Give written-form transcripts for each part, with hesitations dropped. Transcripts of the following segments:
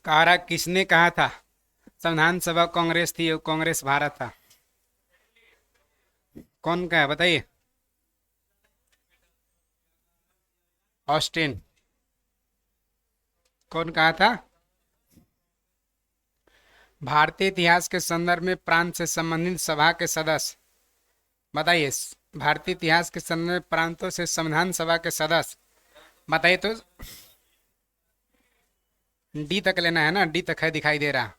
कारा किसने कहा था संविधान सभा कांग्रेस थी और कांग्रेस भारत था? कौन कहा है बताइए? ऑस्टिन। कौन कहा था? भारतीय इतिहास के संदर्भ में प्रांत से संबंधित सभा के सदस्य बताइए। भारतीय इतिहास के संदर्भ में प्रांतों से संविधान सभा के सदस्य बताइए तो। डी तक लेना है ना, डी तक है दिखाई दे रहा।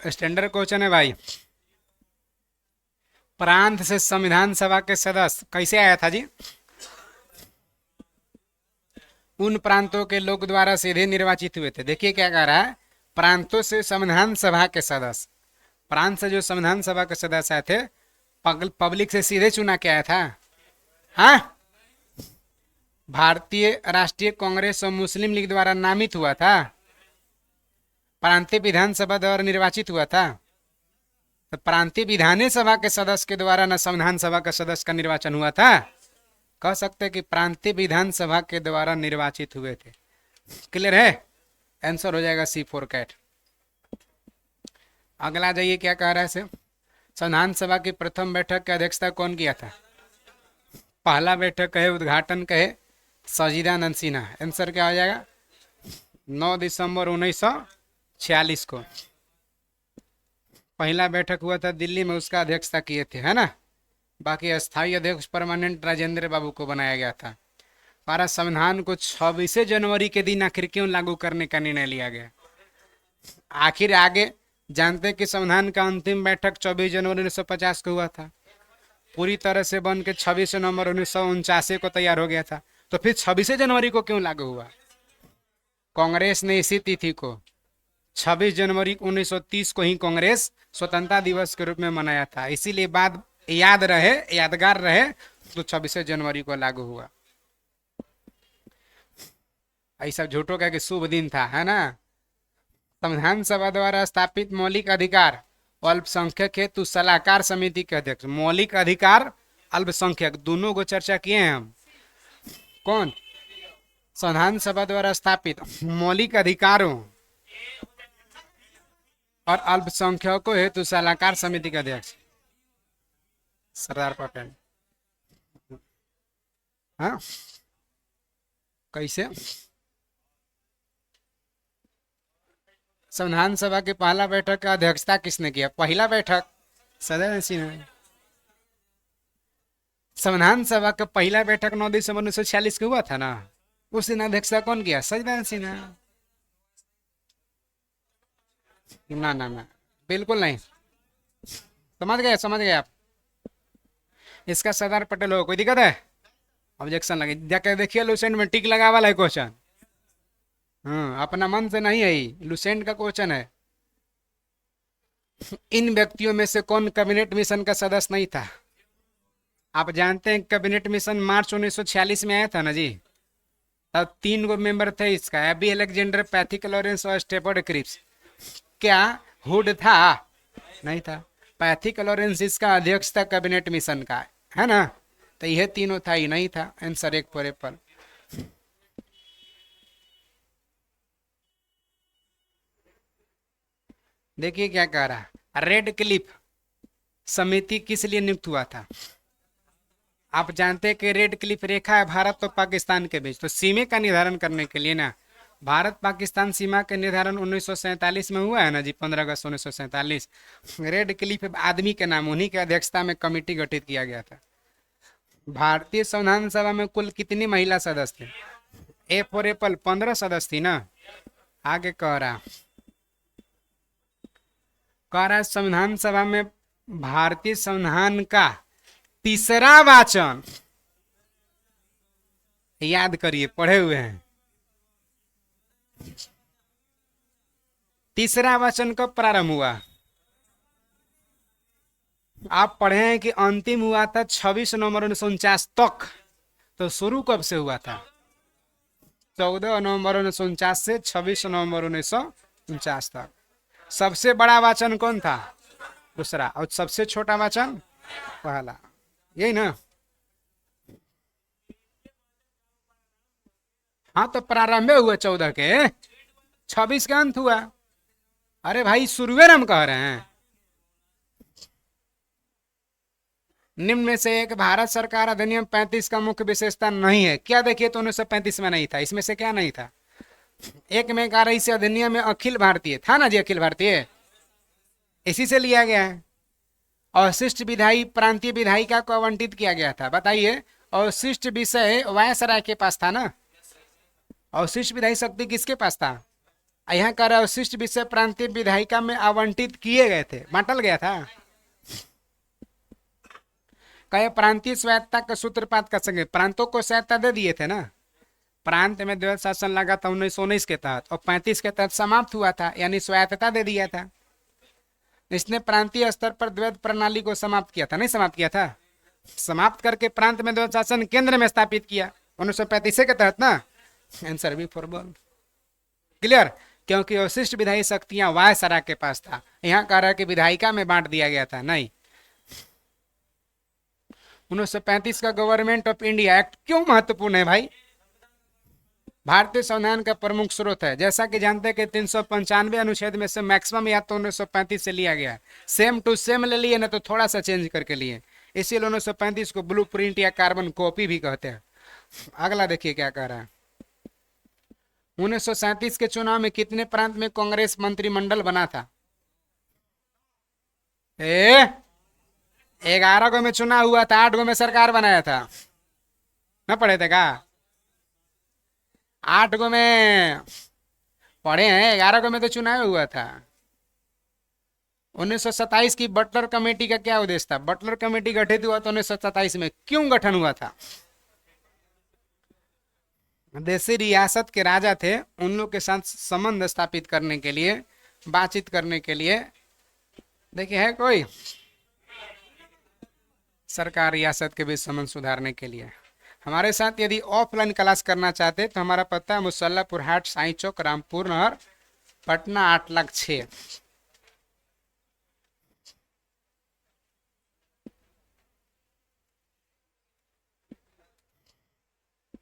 स्टैंडर्ड क्वेश्चन है भाई। प्रांत से संविधान सभा के सदस्य कैसे आया था जी? उन प्रांतों के लोग द्वारा सीधे निर्वाचित हुए थे। देखिए क्या कह रहा है, प्रांतों से संविधान सभा के सदस्य। प्रांत से जो संविधान सभा के सदस्य आए थे, पब्लिक से सीधे चुना के आया था। हाँ, भारतीय राष्ट्रीय कांग्रेस और मुस्लिम लीग द्वारा नामित हुआ था, प्रांतीय विधानसभा द्वारा निर्वाचित हुआ था। तो प्रांतीय विधान सभा के सदस्य के द्वारा न संविधान सभा के सदस्य का निर्वाचन हुआ था। कह सकते हैं कि प्रांतीय विधानसभा के द्वारा निर्वाचित हुए थे। क्लियर है? आंसर हो जाएगा C4 कैट। अगला जाइए क्या कह रहा है इसे। संविधान सभा की प्रथम बैठक की अध्यक्षता कौन किया था? पहला बैठक कहे, उद्घाटन कहे, सजीदानंद सिन्हा। आंसर क्या हो जाएगा? 9 दिसंबर 1946 को पहला बैठक हुआ था दिल्ली में, उसका अध्यक्षता किए थे, है ना। बाकी अस्थायी अध्यक्ष परमानेंट राजेंद्र बाबू को बनाया गया था। हमारा संविधान को 26 जनवरी के दिन आखिर क्यों लागू करने का निर्णय लिया गया? आखिर आगे जानते हैं कि संविधान का अंतिम बैठक 24 जनवरी 1950 को हुआ था, पूरी तरह से बन के 26 नवंबर 1949 को तैयार हो गया था। तो फिर 26 जनवरी को क्यों लागू हुआ? कांग्रेस ने इसी तिथि को 26 जनवरी 1930 को ही कांग्रेस स्वतंत्रता दिवस के रूप में मनाया था। इसीलिए बात याद रहे, यादगार रहे, तो 26 जनवरी को लागू हुआ। ऐसा झूठो का कि शुभ दिन था, है ना। संविधान सभा द्वारा स्थापित मौलिक अधिकार अल्पसंख्यक हेतु सलाहकार समिति के अध्यक्ष। मौलिक अधिकार अल्पसंख्यक दोनों को चर्चा किए हैं हम। कौन? संविधान सभा द्वारा स्थापित मौलिक अधिकारों और अल्पसंख्यकों हेतु सलाहकार समिति के अध्यक्ष सरदार पटेल। हाँ, कैसे? संविधान सभा की पहला बैठक का अध्यक्षता किसने किया? पहला बैठक सदैव सिन्हा। संविधान सभा का पहला बैठक 9 दिसंबर 1946 को हुआ था ना, उस दिन अध्यक्षता कौन किया? सदैव सिन्हा। ना ना ना, बिल्कुल नहीं। समझ गए, समझ गए आप। इसका सरदार पटेल हो, कोई दिक्कत है? ऑब्जेक्शन लगे जाके देखिए, लुसेंट में टिक लगा वाला है क्वेश्चन। हाँ, अपना मन से नहीं है, लुसेंट का क्वेश्चन है। इन व्यक्तियों में से कौन कैबिनेट मिशन का सदस्य नहीं था? आप जानते हैं कैबिनेट मिशन मार्च 1946 में आया था ना जी। तब 3 गो मेंबर थे इसका, एबी अलेक्जेंडर, पैथिक लॉरेंस और स्टेफर्ड क्रिप्स। क्या हुड था? नहीं था। पैथिक लॉरेंस इसका अध्यक्ष था कैबिनेट मिशन का, है ना। तो यह तीनों था, ही नहीं था। आंसर एक पर एप्पल। देखिए क्या कह रहा है, रेड क्लिफ समिति किस लिए नियुक्त हुआ था? आप जानते हैं कि रेड क्लिफ रेखा है भारत और पाकिस्तान के बीच, तो सीमा का निर्धारण करने के लिए ना, भारत पाकिस्तान सीमा का निर्धारण 1947 में हुआ है ना जी, 15 अगस्त 1947। रेड क्लिफ आदमी के नाम, उन्हीं की अध्यक्षता में कमेटी गठित किया गया था। भारतीय संविधान सभा में कुल कितनी महिला सदस्य थे? ए फॉर एप्पल 15 सदस्य थी ना। आगे कह रहा है संविधान सभा में भारतीय संविधान का तीसरा वाचन, याद करिए, पढ़े हुए हैं। तीसरा वाचन कब प्रारंभ हुआ? आप पढ़े हैं कि अंतिम हुआ था 26 नवंबर 1949 तक। तो शुरू कब से हुआ था? 14 नवंबर 1949 से 26 नवंबर 1949 तक। सबसे बड़ा वाचन कौन था? दूसरा। और सबसे छोटा वाचन पहला। यही ना। हाँ, तो प्रारंभ हुए 14 के। 26 का अंत हुआ। अरे भाई शुरुए हम कह रहे हैं। निम्न में से एक भारत सरकार अधिनियम 35 का मुख्य विशेषता नहीं है। क्या देखिए तो 1935 में नहीं था, इसमें से क्या नहीं था? एक में कह रही से अधिनियम में अखिल भारतीय था ना जी, अखिल भारतीय इसी से लिया गया है। अवशिष्ट विधायी प्रांतीय विधायिका को आवंटित किया गया था। बताइए, अवशिष्ट विषय वायसराय के पास था ना, अवशिष्ट विधायी शक्ति किसके पास था? यहाँ कर अवशिष्ट विषय प्रांतीय विधायिका में आवंटित किए गए थे, बांटल गया था। कहे प्रांतीय स्वायत्ता का सूत्रपात कर सके, प्रांतों को स्वायत्ता दे दिए थे ना। प्रांत में द्वैध शासन लगा था 1919 के तहत, और 35 के तहत समाप्त हुआ था, यानी स्वायत्तता दे दिया था। इसने प्रांतीय स्तर पर द्वैध प्रणाली को समाप्त किया था, नहीं समाप्त किया था? समाप्त करके प्रांत में द्वैध शासन केंद्र में स्थापित किया 1935 के तहत ना। आंसर भी फॉर बॉल। क्लियर? क्योंकि अवशिष्ट विधायी शक्तियां वायसरा के पास था। यहाँ कह रहा है कि विधायिका में बांट दिया गया था, नहीं। 1935 का गवर्नमेंट ऑफ इंडिया एक्ट क्यों महत्वपूर्ण है भाई? भारतीय संविधान का प्रमुख स्रोत है। जैसा कि जानते हैं कि 395 अनुच्छेद में से मैक्सिमम या तो 1935 से लिया गया है, सेम टू सेम ले लिए ना तो थोड़ा सा चेंज करके लिए, इसीलिए 1935 को ब्लू प्रिंट या कार्बन कॉपी भी कहते हैं। अगला देखिए क्या कह रहा है। 1937 के चुनाव में कितने प्रांत में कांग्रेस मंत्रिमंडल बना था? 11 गो में चुनाव हुआ था, 8 गो में सरकार बनाया था। न पढ़े थे का? 8 गो में पढ़े हैं, 11 गो में तो चुनाव हुआ था। 1927 की बटलर कमेटी का क्या उद्देश्य था? बटलर कमेटी गठित हुआ था 1927 में, क्यों गठन हुआ था? देशी रियासत के राजा थे, उन लोग के साथ संबंध स्थापित करने के लिए, बातचीत करने के लिए। देखिए है कोई सरकार रियासत के बीच संबंध सुधारने के लिए। हमारे साथ यदि ऑफलाइन क्लास करना चाहते तो हमारा पता है मुसल्लापुर हाट, साई चौक, रामपुर नगर, पटना 8,06,000।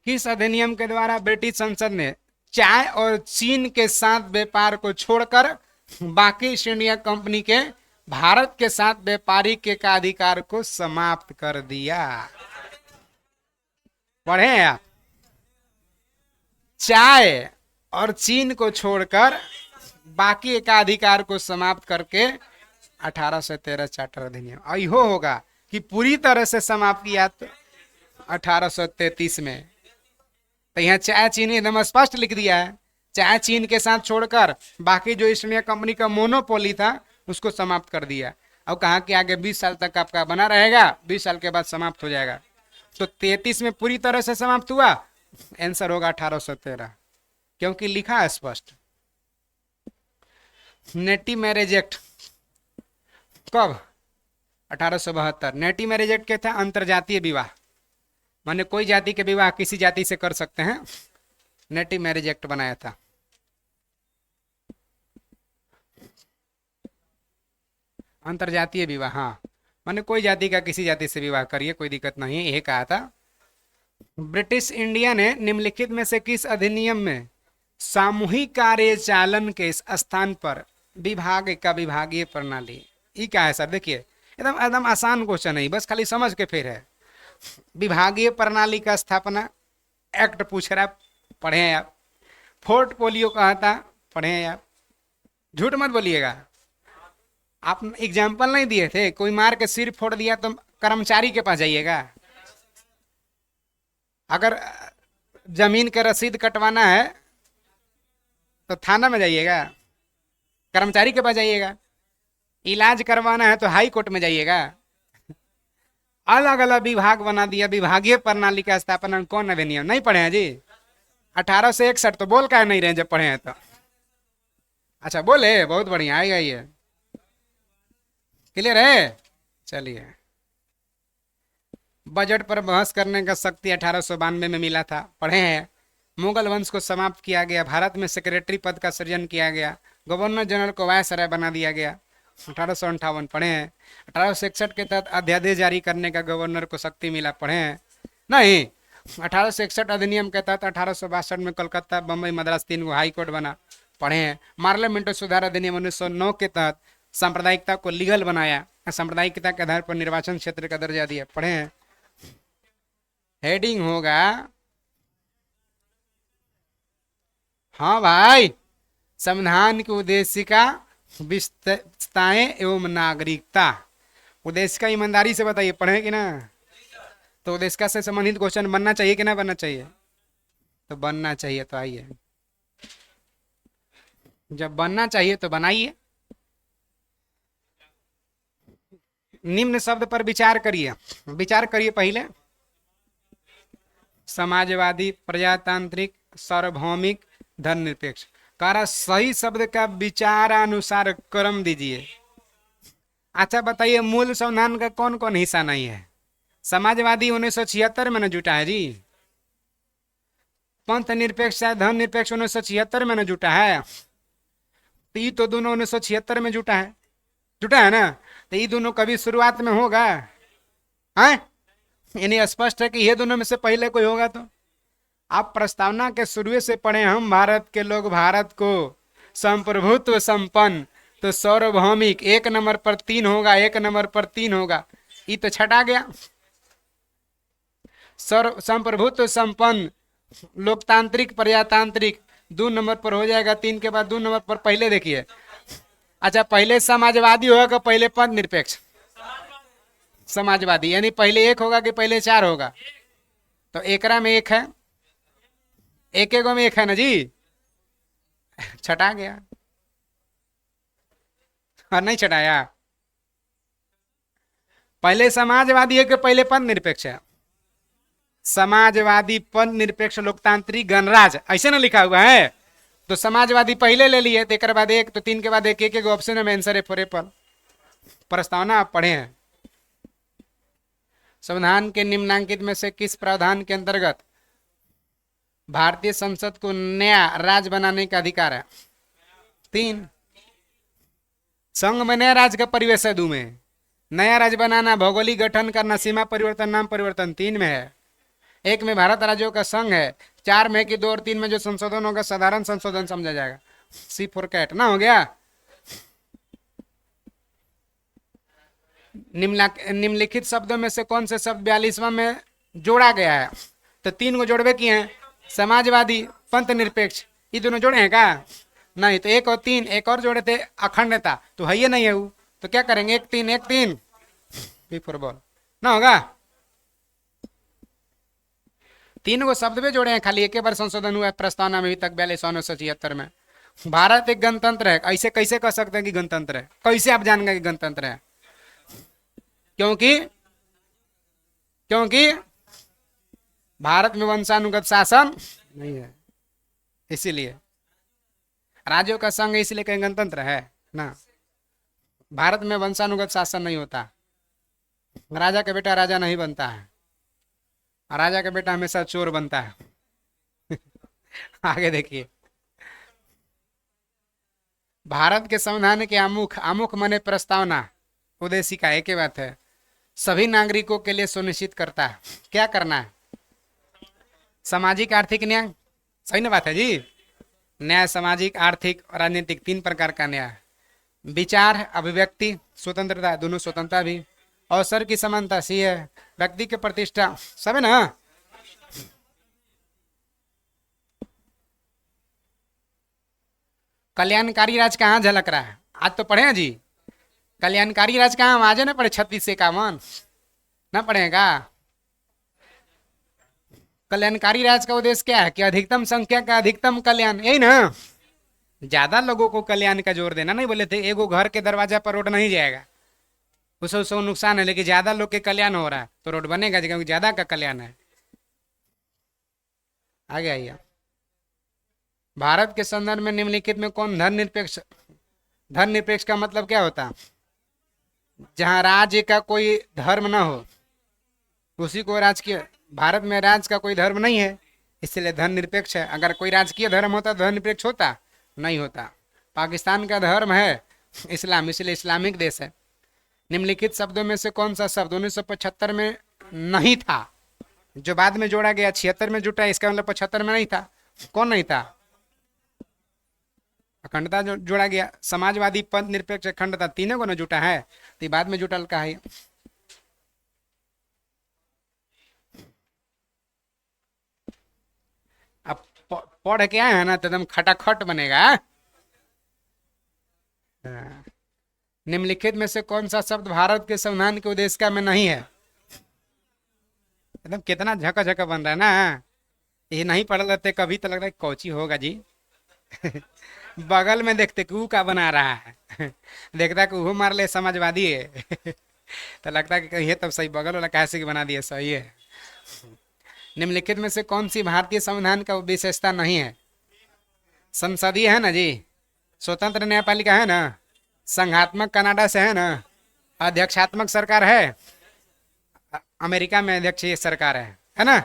किस अधिनियम के द्वारा ब्रिटिश संसद ने चाय और चीन के साथ व्यापार को छोड़कर बाकी ईस्ट इंडिया कंपनी के भारत के साथ व्यापारिक एकाधिकार को समाप्त कर दिया? पढ़े हैं आप? चाय और चीन को छोड़कर बाकी एकाधिकार को समाप्त करके 1813 चार्टर अधिनियम। अयो होगा कि पूरी तरह से समाप्त किया तो 1833 में। तो यहाँ चाय चीन एकदम स्पष्ट लिख दिया है, चाय चीन के साथ छोड़कर बाकी जो ईस्ट इंडिया कंपनी का मोनोपोली था उसको समाप्त कर दिया। अब कहा कि आगे 20 साल तक आपका बना रहेगा, 20 साल के बाद समाप्त हो जाएगा। तो 33 में पूरी तरह से समाप्त हुआ, आंसर होगा 1813, क्योंकि लिखा है स्पष्ट। नेटी मैरिज एक्ट कब? 1872। नेटी मैरिज एक्ट क्या था? अंतरजातीय विवाह, माने कोई जाति के विवाह किसी जाति से कर सकते हैं, नेटी मैरिज एक्ट बनाया था। अंतरजातीय विवाह, हाँ, माने कोई जाति का किसी जाति से विवाह करिए, कोई दिक्कत नहीं, यही कहा था। ब्रिटिश इंडिया ने निम्नलिखित में से किस अधिनियम में सामूहिक कार्यचालन के स्थान पर विभाग का विभागीय प्रणाली? ये क्या है सर? देखिए एकदम एकदम आसान क्वेश्चन है, बस खाली समझ के फिर है। विभागीय प्रणाली का स्थापना एक्ट पूछ रहा, पढ़े हैं आप? पोर्टफोलियो कहा था, पढ़े हैं आप? झूठ मत बोलिएगा। आप एग्जाम्पल नहीं दिए थे, कोई मार के सिर फोड़ दिया तो कर्मचारी के पास जाइएगा? अगर जमीन का रसीद कटवाना है तो थाना में जाइएगा? कर्मचारी के पास जाइएगा? इलाज करवाना है तो हाई कोर्ट में जाइएगा? अलग अलग विभाग बना दिया। विभागीय प्रणाली का स्थापना कौन अधिनियम? नहीं पढ़े हैं जी? 1861। तो बोल का नहीं रहे जब पढ़े हैं तो? अच्छा बोले, बहुत बढ़िया, आएगा ये। क्लियर है? चलिए, बजट पर बहस करने का शक्ति 1892 में मिला था, पढ़े हैं? मुगल वंश को समाप्त किया गया, भारत में सेक्रेटरी पद का सृजन किया गया, गवर्नर जनरल को वायसराय बना दिया गया, 1858, पढ़े हैं? 1861 के तहत अध्यादेश जारी करने का गवर्नर को शक्ति मिला, पढ़े हैं? नहीं। 1861 अधिनियम के तहत 1862 में Calcutta, Bombay, Madras 3 go high court बना, पढ़े हैं। पार्लियामेंट सुधार अधिनियम 1909 के तहत सांप्रदायिकता को लीगल बनाया, सांप्रदायिकता के आधार पर निर्वाचन क्षेत्र का दर्जा दिया, पढ़े हैं। हेडिंग होगा, हाँ भाई, संविधान की उद्देशिका, विशेषताएं एवं नागरिकता। उद्देशिका ईमानदारी से बताइए, पढ़े कि ना? तो उद्देशिका से संबंधित क्वेश्चन बनना चाहिए कि ना बनना चाहिए? तो बनना चाहिए। तो आइए, जब बनना चाहिए तो बनाइए। निम्न शब्द पर विचार करिए, विचार करिए। पहले समाजवादी, प्रजातांत्रिक, सार्वभौमिक, धर्मनिरपेक्ष। कारा सही शब्द का विचारानुसार क्रम दीजिए। अच्छा बताइए, मूल संविधान का कौन कौन हिस्सा नहीं है? समाजवादी 1976 में न जुटा है जी। पंथ निरपेक्ष या धर्म निरपेक्ष 1976 में न जुटा है। तो ये तो दोनों 1976 में जुटा है, जुटा है ना? तो ये दोनों कभी शुरुआत में होगा? है यानी स्पष्ट है कि ये दोनों में से पहले कोई होगा। तो आप प्रस्तावना के शुरू से पढ़े, हम भारत के लोग भारत को संप्रभुत्व संपन्न, तो सार्वभौमिक 1 नंबर पर 3 होगा, 1 नंबर पर 3 होगा। ये तो छटा गया। संप्रभुत्व संपन्न, लोकतांत्रिक, प्रजातांत्रिक 2 नंबर पर हो जाएगा। 3 के बाद 2 नंबर पर पहले देखिए। अच्छा, पहले समाजवादी होगा, पहले पंथ निरपेक्ष? समाजवादी, यानी पहले 1 होगा कि पहले 4 होगा? तो एकरा में 1 है, एक एगो में 1 है ना जी, छटा गया। और नहीं छटाया? पहले समाजवादी है कि पहले पंथ निरपेक्ष है? समाजवादी, पंथ निरपेक्ष, लोकतांत्रिक, गणराज, ऐसे ना लिखा हुआ है। तो समाजवादी पहले ले लिए, तो एक बाद 1, तो 3 के बाद 1, एक ऑप्शन में आंसर है फॉर एप्पल। प्रस्तावना आप पढ़े हैं। संविधान के निम्नांकित में से किस प्रावधान के अंतर्गत भारतीय संसद को नया राज्य बनाने का अधिकार है? 3। संघ में नया राज्य का परिवेश है 2 में। नया राज्य बनाना, भौगोलिक गठन करना, सीमा परिवर्तन, नाम परिवर्तन 3 में है। 1 में भारत राज्यों का संघ है। 4 में कि 2 और 3 में जो संशोधन होगा साधारण संशोधन समझा जाएगा। C4 कैट ना हो गया। निम्नलिखित शब्दों में से कौन से शब्द 42वां में जोड़ा गया है? तो 3 को जोड़वे किए हैं, समाजवादी, पंथ निरपेक्ष, ये दोनों जोड़े हैं क्या? नहीं। तो 1 और 3, एक और जोड़े थे, अखंडता, तो है ये नहीं है वो। तो क्या करेंगे? 1 3 1 3 B4 बॉल ना होगा। 3 को शब्द में जोड़े हैं, खाली एक बार संशोधन हुआ है प्रस्तावना में अभी तक 42 में। भारत एक गणतंत्र है, ऐसे कैसे कह सकते हैं कि गणतंत्र है? कैसे आप जान गए कि गणतंत्र है? क्योंकि भारत में वंशानुगत शासन नहीं है, इसीलिए। राज्यों का संघ इसलिए कहीं गणतंत्र है ना। भारत में वंशानुगत शासन नहीं होता। राजा का बेटा राजा नहीं बनता है, राजा का बेटा हमेशा चोर बनता है। आगे देखिए, भारत के संविधान के आमुख, आमुख माने प्रस्तावना, उद्देशिका एक ही बात है, सभी नागरिकों के लिए सुनिश्चित करता है। क्या करना है? सामाजिक, आर्थिक न्याय। सही ना बात है जी। न्याय सामाजिक, आर्थिक, राजनीतिक 3 प्रकार का न्याय। विचार, अभिव्यक्ति, स्वतंत्रता, दोनों स्वतंत्रता भी। अवसर की समानता सी है, व्यक्ति की प्रतिष्ठा, सब है ना। कल्याणकारी राज कहाँ झलक रहा है? आज तो पढ़े हैं जी। कल्याणकारी राज कहाँ? आज ना पढ़े 36 से 51 ना पढ़ेगा। कल्याणकारी राज का उद्देश्य क्या है? कि अधिकतम संख्या का अधिकतम कल्याण, यही ना। ज्यादा लोगों को कल्याण का जोर देना। नहीं बोले थे एगो घर के दरवाजा पर रोड नहीं जाएगा, उसको नुकसान है, लेकिन ज्यादा लोग के कल्याण हो रहा है तो रोड बनेगा, क्योंकि ज्यादा का कल्याण है। आगे आइए। भारत के संदर्भ में निम्नलिखित में कौन धर्मनिरपेक्ष? धर्मनिरपेक्ष का मतलब क्या होता है? जहां राज्य का कोई धर्म ना हो उसी को राजकीय। भारत में राज्य का कोई धर्म नहीं है, इसलिए धर्मनिरपेक्ष है। अगर कोई राजकीय धर्म होता तो धर्मनिरपेक्ष होता? नहीं होता। पाकिस्तान का धर्म है इस्लाम, इसलिए इस्लामिक देश है। निम्नलिखित शब्दों में से कौन सा शब्द 1975 में नहीं था, जो बाद में जोड़ा गया 76 में जुटा? इसका मतलब 75 में नहीं था। कौन नहीं था? अखंडता जो जोड़ा गया, समाजवादी, पंथ निरपेक्ष, अखंडता, तीनों को न जुटा है, तो ये बाद में जुटल का है। अब पढ़ के आए हैं ना तो एकदम खटाखट बनेगा। हाँ। निम्नलिखित में से कौन सा शब्द भारत के संविधान के उद्देशिका में नहीं है? एकदम कितना झका झका बन रहा है ना। ये नहीं पढ़ लेते कभी तो लग रहा है कौची होगा जी। बगल में देखते कि वो का बना रहा है। देखता कि वो मार ले समाजवादी है। तो लगता है कि ये तब सही, बगल वाला कैसे बना दिया, सही है। निम्नलिखित में से कौन सी भारतीय संविधान का विशेषता नहीं है? संसदीय है ना जी, स्वतंत्र न्यायपालिका है ना, संघात्मक कनाडा से है ना, अध्यक्षात्मक सरकार है, अमेरिका में अध्यक्षीय सरकार है ना,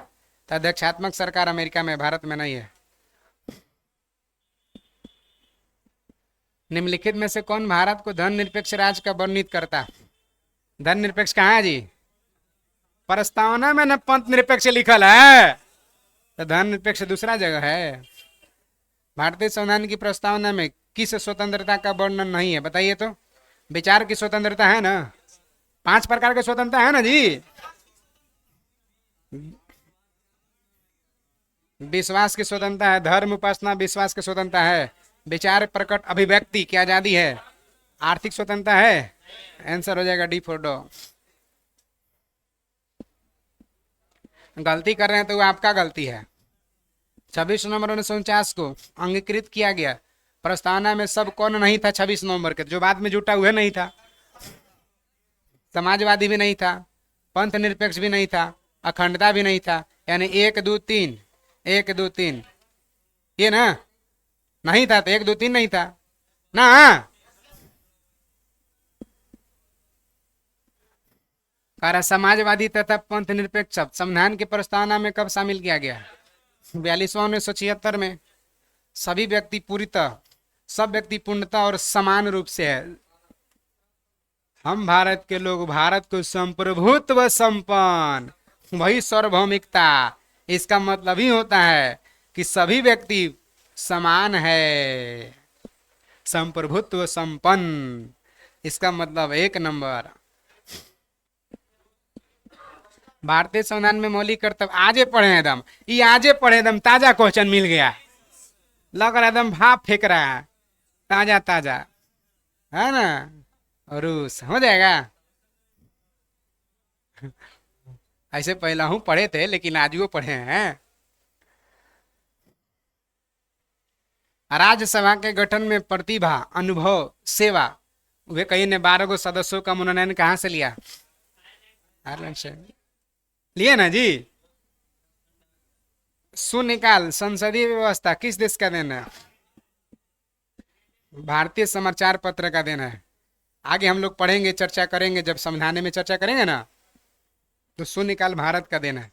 तो अध्यक्षात्मक सरकार अमेरिका में, भारत में नहीं है। निम्नलिखित में से कौन भारत को धर्मनिरपेक्ष राज्य का वर्णित करता? धर्मनिरपेक्ष कहाँ है जी? प्रस्तावना में न पंथ निरपेक्ष लिखल है, तो धर्मनिरपेक्ष दूसरा जगह है। भारतीय संविधान की प्रस्तावना में किस स्वतंत्रता का वर्णन नहीं है? बताइए तो। विचार की स्वतंत्रता है ना, 5 प्रकार की स्वतंत्रता है ना जी। विश्वास की स्वतंत्रता है, धर्म उपासना विश्वास की स्वतंत्रता है, विचार प्रकट अभिव्यक्ति की आजादी है, आर्थिक स्वतंत्रता है। आंसर हो जाएगा डी फॉर डॉग। गलती कर रहे हैं तो वो आपका गलती है। 26 नवंबर 1949 को अंगीकृत किया गया। प्रस्तावना में सब कौन नहीं था 26 नवंबर के? जो बाद में जुटा हुआ नहीं था। समाजवादी भी नहीं था, पंथ निरपेक्ष भी नहीं था, अखंडता भी नहीं था, यानी 1 2 3, 1 2 3 ये ना नहीं था, तो 1 2 3 नहीं था ना। कारण समाजवादी तथा पंथ निरपेक्ष संविधान की प्रस्तावना में कब शामिल किया गया? 42 1976 में। सभी व्यक्ति पूर्णतः, सब व्यक्ति पूर्णतः और समान रूप से है। हम भारत के लोग भारत को संप्रभुत्व संपन्न, वही सार्वभौमिकता, इसका मतलब ही होता है कि सभी व्यक्ति समान है। संप्रभुत्व संपन्न, इसका मतलब 1 नंबर। भारतीय संविधान में मौलिक कर्तव्य आजे पढ़े एकदम, ये आजे पढ़े एकदम ताजा क्वेश्चन मिल गया, लग रहा एकदम भाप फेंक रहा है, ताजा ताजा है ना। रूस हो जाएगा। ऐसे पहला हूं पढ़े थे, लेकिन आज वो पढ़े हैं। राज्यसभा के गठन में प्रतिभा, अनुभव, सेवा, वे कई ने 12 गो सदस्यों का मनोनयन कहां से लिया? आयरलैंड से लिए ना जी। सुनिकाल संसदीय व्यवस्था किस देश का देन है? भारतीय समाचार पत्र का देन है। आगे हम लोग पढ़ेंगे, चर्चा करेंगे, जब संविधान में चर्चा करेंगे ना, तो सुनिकाल भारत का देन है।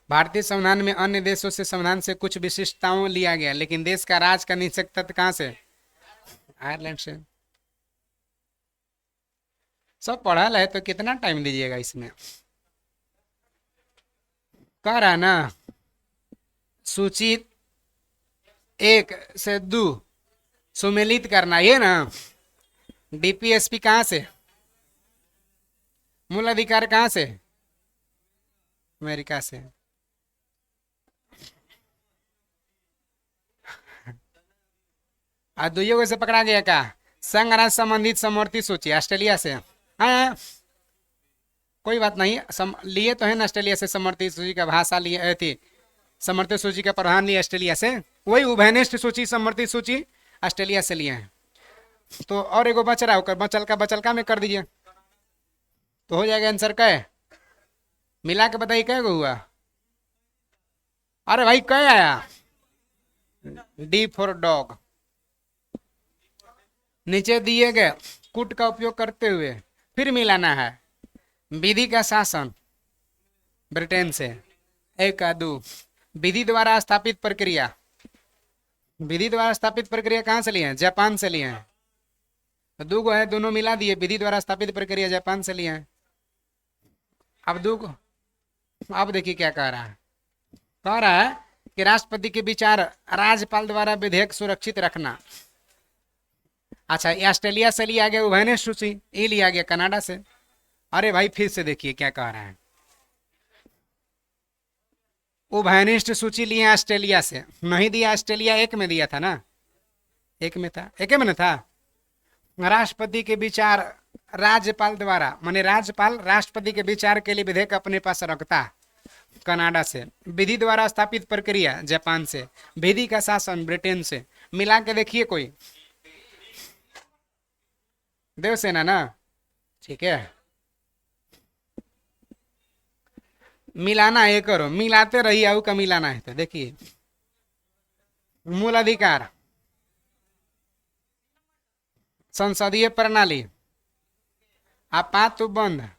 भारतीय संविधान में अन्य देशों से संविधान से कुछ विशिष्टताओं लिया गया, लेकिन देश का राज का निश्चित तथ्य कहां से? आयरलैंड से। सब पढ़ा है तो कितना टाइम दीजिएगा इसमें? कह रहा ना, सूची 1 से 2 सुमेलित करना, ये ना। डीपीएसपी कहां से? मूल अधिकार कहां से? अमेरिका से। और दुइयों से पकड़ा गया का संघ राज्य संबंधित समवर्ती सूची ऑस्ट्रेलिया से। हाँ, कोई बात नहीं, लिए तो है ना ऑस्ट्रेलिया से समवर्ती सूची का भाषा लिए थी, समवर्ती सूची का प्रधान लिए ऑस्ट्रेलिया से, वही उभयनिष्ठ सूची समवर्ती सूची ऑस्ट्रेलिया से लिए हैं। तो और एगो बच रहा है, बचल का में कर दीजिए तो हो जाएगा आंसर। कै मिला के बताइए कै गो हुआ? अरे भाई कै आया? D for dog. नीचे दिए गए कूट का उपयोग करते हुए फिर मिलाना है। विधि का शासन ब्रिटेन से। 1 का 2 विधि द्वारा स्थापित प्रक्रिया, विधि द्वारा स्थापित प्रक्रिया कहां से लिए हैं? जापान से लिए हैं। तो 2 गो है, दोनों मिला दिए, विधि द्वारा स्थापित प्रक्रिया जापान से लिए हैं। अब 2 गो, अब देखिए क्या कह रहा है। कह रहा है कि राष्ट्रपति के विचार राज्यपाल द्वारा विधेयक सुरक्षित रखना। अच्छा, ये ऑस्ट्रेलिया से लिया गया उभयनिष्ठ सूची, ये लिया गया कनाडा से। अरे भाई फिर से देखिए क्या कह रहा है, उभयनिष्ठ सूची लिए ऑस्ट्रेलिया से, नहीं दिया ऑस्ट्रेलिया एक में दिया था ना, एक में था, एक में था। राष्ट्रपति के विचार राज्यपाल द्वारा, माने राज्यपाल राष्ट्रपति के विचार के लिए विधेयक अपने पास रखता, कनाडा से। विधि द्वारा स्थापित प्रक्रिया जापान से, विधि का शासन ब्रिटेन से। मिला के देखिए कोई, देवसेना ना, ठीक है। मिलाना है करो, मिलाते रहिए, आऊ का मिलाना है तो देखिए। मूल अधिकार, संसदीय प्रणाली, आपात उपबंध,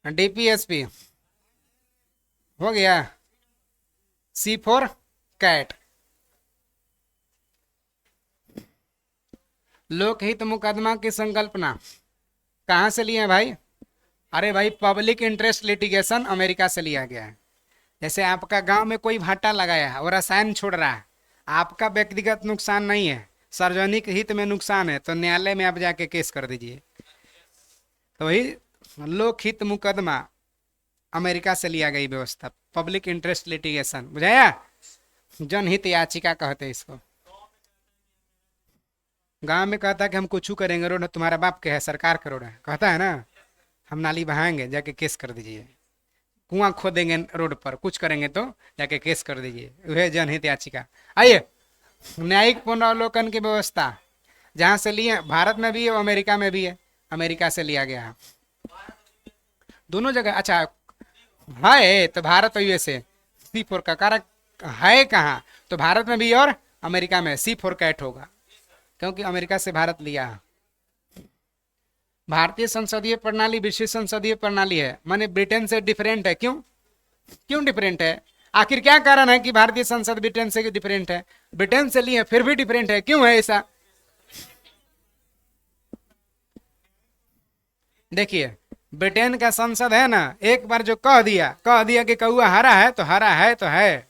डीपीएसपी हो गया, C4 कैट, लोकहित मुकदमा की संकल्पना कहां से लिए हैं भाई? अरे भाई पब्लिक इंटरेस्ट लिटिगेशन अमेरिका से लिया गया है। जैसे आपका गांव में कोई भाटा लगाया है और रसायन छोड़ रहा है, आपका व्यक्तिगत नुकसान नहीं है, सार्वजनिक हित में नुकसान है, तो न्यायालय में आप जाके केस कर दीजिए। तो वही लोकहित मुकदमा अमेरिका से लिया गई व्यवस्था, पब्लिक इंटरेस्ट लिटिगेशन, बुझाया? जनहित याचिका कहते हैं इसको। गांव में कहता है कि हम कुछ करेंगे, रोड तुम्हारा बाप के है, सरकार का रोड है, कहता है ना, हम नाली बहाएंगे, जाके केस कर दीजिए। कुआं खोदेंगे रोड पर, कुछ करेंगे तो जाके केस कर दीजिए, वह जनहित याचिका। आइए, न्यायिक पुनरावलोकन की व्यवस्था जहां से लिए, भारत में भी है, अमेरिका में भी है। अमेरिका से लिया गया है, दोनों जगह। अच्छा है तो भारत और यूएसए, C4 का कारक है कहाँ? तो भारत में भी और अमेरिका में C4 कैट होगा, क्योंकि अमेरिका से भारत लिया है। भारतीय संसदीय प्रणाली विशेष संसदीय प्रणाली है, माने ब्रिटेन से डिफरेंट है। क्यों क्यों डिफरेंट है? आखिर क्या कारण है कि भारतीय संसद ब्रिटेन से डिफरेंट है? ब्रिटेन से लिए फिर भी डिफरेंट है, क्यों है ऐसा? देखिए, ब्रिटेन का संसद है ना, एक बार जो कह दिया कि कौआ हरा है तो हरा है तो है।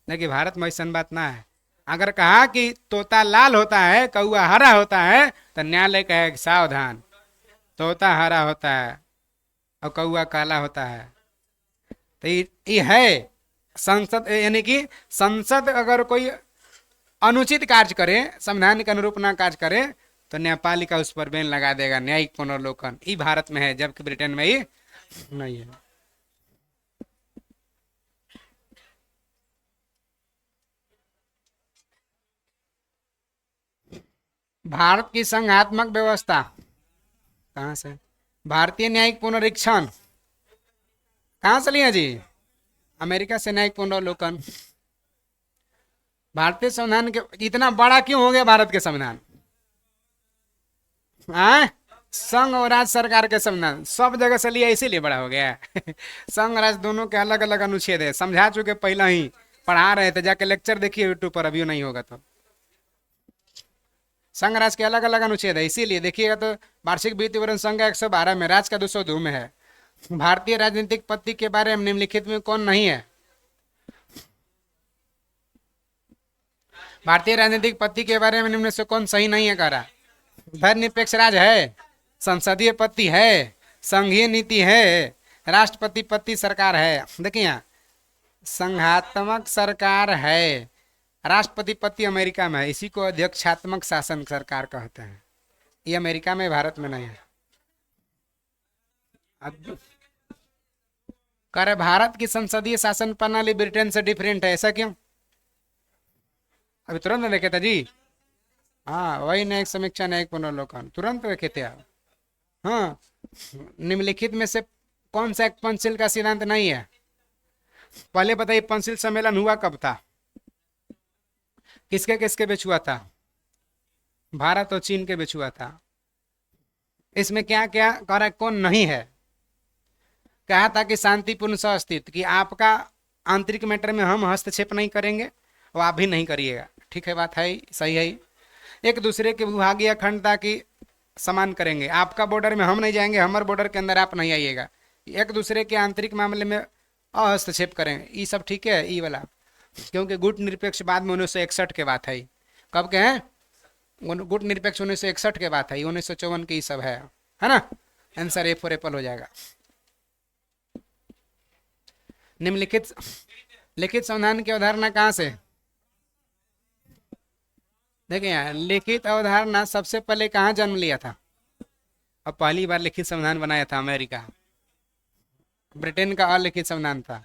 देखिए भारत में ऐसा बात ना है। अगर कहा कि तोता लाल होता है, कौआ हरा होता है, तो न्यायालय कहे सावधान, तोता हरा होता है और कौआ काला होता है। तो ये है संसद, यानी कि संसद अगर कोई अनुचित कार्य करे, संविधान के अनुरूप ना कार्य करे, तो न्यायपालिका उस पर बैन लगा देगा, न्यायिक पुनर्लोकन। ये भारत में है, जबकि ब्रिटेन में ये नहीं है। भारत की संघात्मक व्यवस्था कहां से? भारतीय न्यायिक पुनरीक्षण कहां से लिया जी? अमेरिका से न्यायिक पुनर्लोकन। भारतीय संविधान के इतना बड़ा क्यों हो गया भारत के संविधान? संघ और राज्य सरकार के संविधान सब जगह से लिया, इसीलिए बड़ा हो गया। संघ राज्य दोनों के अलग अलग अनुच्छेद है, समझा चुके, पहला ही पढ़ा रहे थे, जाके लेक्चर देखिए यूट्यूब पर, अभी नहीं होगा तो। संघ राज्य के अलग अलग अनुच्छेद है, इसीलिए देखिएगा तो वार्षिक वित्त विवरण संघ 112 में, राज्य का 202 में है। भारतीय राजनीतिक पद्धति के बारे में निम्नलिखित में कौन नहीं है? भारतीय राजनीतिक पद्धति के बारे में निम्न से कौन सही नहीं है? कह रहा धर्मनिरपेक्ष राज्य है, संसदीय पद्धति है, संघीय नीति है, राष्ट्रपति पद्धति सरकार है। देखिए यहाँ संघात्मक सरकार है, राष्ट्रपति पद्धति अमेरिका में है, इसी को अध्यक्षात्मक शासन सरकार कहते हैं। ये अमेरिका में, भारत में नहीं है। कर भारत की संसदीय शासन प्रणाली ब्रिटेन से डिफरेंट है, ऐसा क्यों? अभी तुरंत देखे थे जी। हाँ, वही न्यायिक समीक्षा, न्यायिक पुनर्लोकन तुरंत देखे थे आप। हाँ, निम्नलिखित में से कौन सा एक पंचशील का सिद्धांत नहीं है? पहले बताइए, पंचशील सम्मेलन हुआ कब था? किसके किसके बीच हुआ था? भारत और चीन के बीच हुआ था। इसमें क्या क्या कर कौन नहीं है? कहा था कि शांतिपूर्ण सहअस्तित्व, कि आपका आंतरिक मैटर में हम हस्तक्षेप नहीं करेंगे और आप भी नहीं करिएगा। ठीक है, बात है, सही है। एक दूसरे के विभागीय अखंडता की समान करेंगे, आपका बॉर्डर में हम नहीं जाएंगे, हमारे बॉर्डर के अंदर आप नहीं आइएगा। एक दूसरे के आंतरिक मामले में हस्तक्षेप करें, ये सब ठीक है ई वाला, क्योंकि गुट निरपेक्ष बाद में 1961 के बात है। कब के हैं? गुट निरपेक्ष 1961 के बात है, 1954 की सब है ना। आंसर ए फॉर एप्पल हो जाएगा। निम्नलिखित लिखित संविधान की अवधारणा कहाँ से? देखिए यहाँ लिखित अवधारणा सबसे पहले कहाँ जन्म लिया था? अब पहली बार लिखित संविधान बनाया था अमेरिका, ब्रिटेन का अलिखित संविधान था।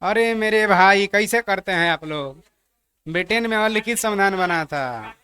अरे मेरे भाई कैसे करते हैं आप लोग, ब्रिटेन में अलिखित संविधान बना था।